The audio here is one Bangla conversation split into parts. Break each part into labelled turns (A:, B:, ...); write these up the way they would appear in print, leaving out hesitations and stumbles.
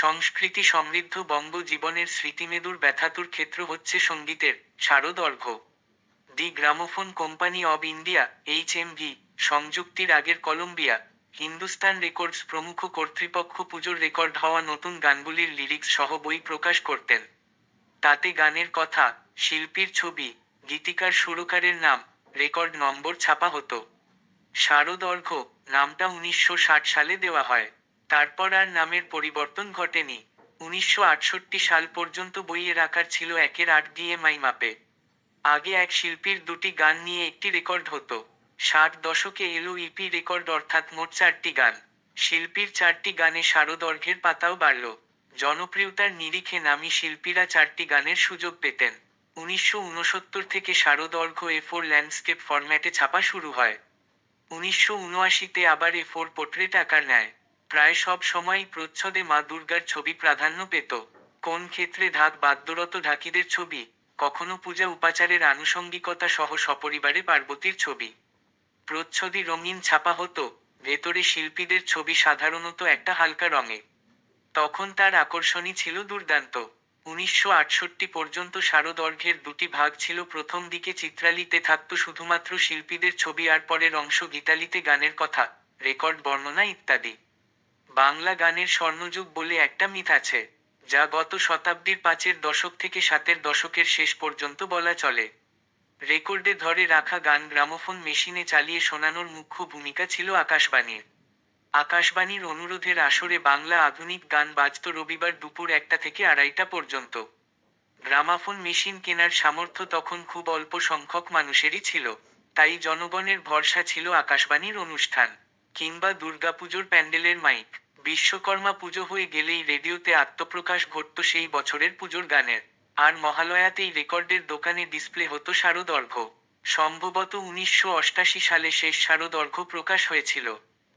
A: সংস্কৃতি সমৃদ্ধ বঙ্গ জীবনের স্মৃতিমেদুর ব্যথাতুর ক্ষেত্র হচ্ছে সঙ্গীতের শারদর্ঘ্য। The gramophone company of India HMV, সংযুক্তির আগের কলম্বিয়া, হিন্দুস্তান রেকর্ডস প্রমুখ কর্তৃপক্ষ পুজোর রেকর্ড হওয়া নতুন গানগুলির লিরিক্স সহ বই প্রকাশ করতেন। তাতে গানের কথা, শিল্পীর ছবি, গীতিকার সুরকারের নাম, রেকর্ড নম্বর ছাপা হতো। শারদর্ঘ্য নামটা 1960 সালে দেওয়া হয়। তারপর আর নামের পরিবর্তন ঘটেনি। 1968 সাল পর্যন্ত বইয়ের আকার ছিল 1/8 DMI মাপে। আগে এক শিল্পীর দুটি গান নিয়ে একটি রেকর্ড হতো। 60 দশকে এলো ইপি রেকর্ড, অর্থাৎ মোট 4টি গান। শিল্পীর 4টি গানে শারদর্ঘ্যের পাতাও বাড়ল। জনপ্রিয়তার নিরিখে নামী শিল্পীরা 4টি গানের সুযোগ পেতেন। 1969 থেকে শারদর্ঘ্য A4 ল্যান্ডস্কেপ ফরম্যাটে ছাপা শুরু হয়। 1979-তে আবার A4 পোর্ট্রেট আকার নেয়। প্রায় সব সময়ই প্রচ্ছদে মা দুর্গার ছবি প্রাধান্য পেত। কোন ক্ষেত্রে ঢাক বাদ্যরত ঢাকিদের ছবি, কখনো পূজা উপাচারের আনুষঙ্গিকতা সহ সপরিবারে পার্বতীর ছবি। প্রচ্ছদই রঙিন ছাপা হতো, ভেতরে শিল্পীদের ছবি সাধারণত একটা হালকা রঙে। তখন তার আকর্ষণই ছিল দুর্দান্ত। 1968 পর্যন্ত শারদর্ঘ্যের দুটি ভাগ ছিল। প্রথম দিকে চিত্রালিতে থাকত শুধুমাত্র শিল্পীদের ছবি, আর পরের অংশ গীতালিতে গানের কথা, রেকর্ড বর্ণনা ইত্যাদি। বাংলা গানের স্বর্ণযুগ বলে একটা মিথ আছে, যা গত শতাব্দীর 5-এর দশক থেকে 7-এর দশকের শেষ পর্যন্ত বলা চলে। রেকর্ডে ধরে রাখা গান গ্রামোফোন মেশিনে চালিয়ে শোনানোর মুখ্য ভূমিকা ছিল আকাশবাণীর। আকাশবাণীর অনুরোধের আসরে বাংলা আধুনিক গান বাজত রবিবার দুপুর 1টা থেকে 2:30 পর্যন্ত। গ্রামাফোন মেশিন কেনার সামর্থ্য তখন খুব অল্প সংখ্যক মানুষেরই ছিল, তাই জনগণের ভরসা ছিল আকাশবাণীর অনুষ্ঠান, কিংবা দুর্গাপুজোর প্যান্ডেলের মাইক। বিশ্বকর্মা পুজো হয়ে গেলেই রেডিওতে আত্মপ্রকাশ ঘটত সেই বছরের পুজোর গানের। আর মহালয়াতেই রেকর্ডের দোকানে ডিসপ্লে হতো শারদর্ঘ্য। সম্ভবত 1988 সালে শেষ শারদর্ঘ্য প্রকাশ হয়েছিল।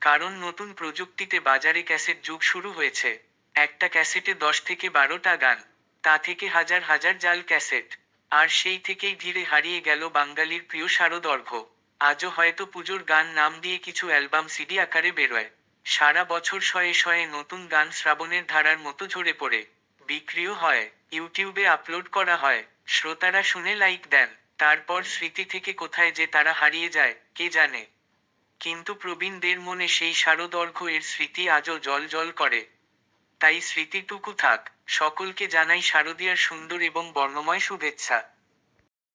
A: কারণ নতুন প্রযুক্তিতে বাজারে ক্যাসেট যুগ শুরু হয়েছে। একটা ক্যাসেটে 10 থেকে 12টা গান, তা থেকে হাজার হাজার জাল ক্যাসেট। আর সেই থেকেই ধীরে হারিয়ে গেল বাঙালির প্রিয় শারদর্ঘ্য। আজও হয়তো পুজোর গান নাম দিয়ে কিছু অ্যালবাম সিডি আকারে বেরোয়। সারা বছর শয়ে শয়ে নতুন গান শ্রাবণের ধারার মতো ঝরে পড়ে। বিক্রিও হয়, ইউটিউবে আপলোড করা হয়, শ্রোতারা শুনে লাইক দেন। তারপর স্মৃতি থেকে কোথায় যে তারা হারিয়ে যায়, কে জানে। কিন্তু প্রবীণদের মনে সেই শারদর্ঘ্য এর স্মৃতি আজও জল জল করে। তাই স্মৃতিটুকু থাক। সকলকে জানাই শারদীয়ার সুন্দর এবং বর্ণময় শুভেচ্ছা।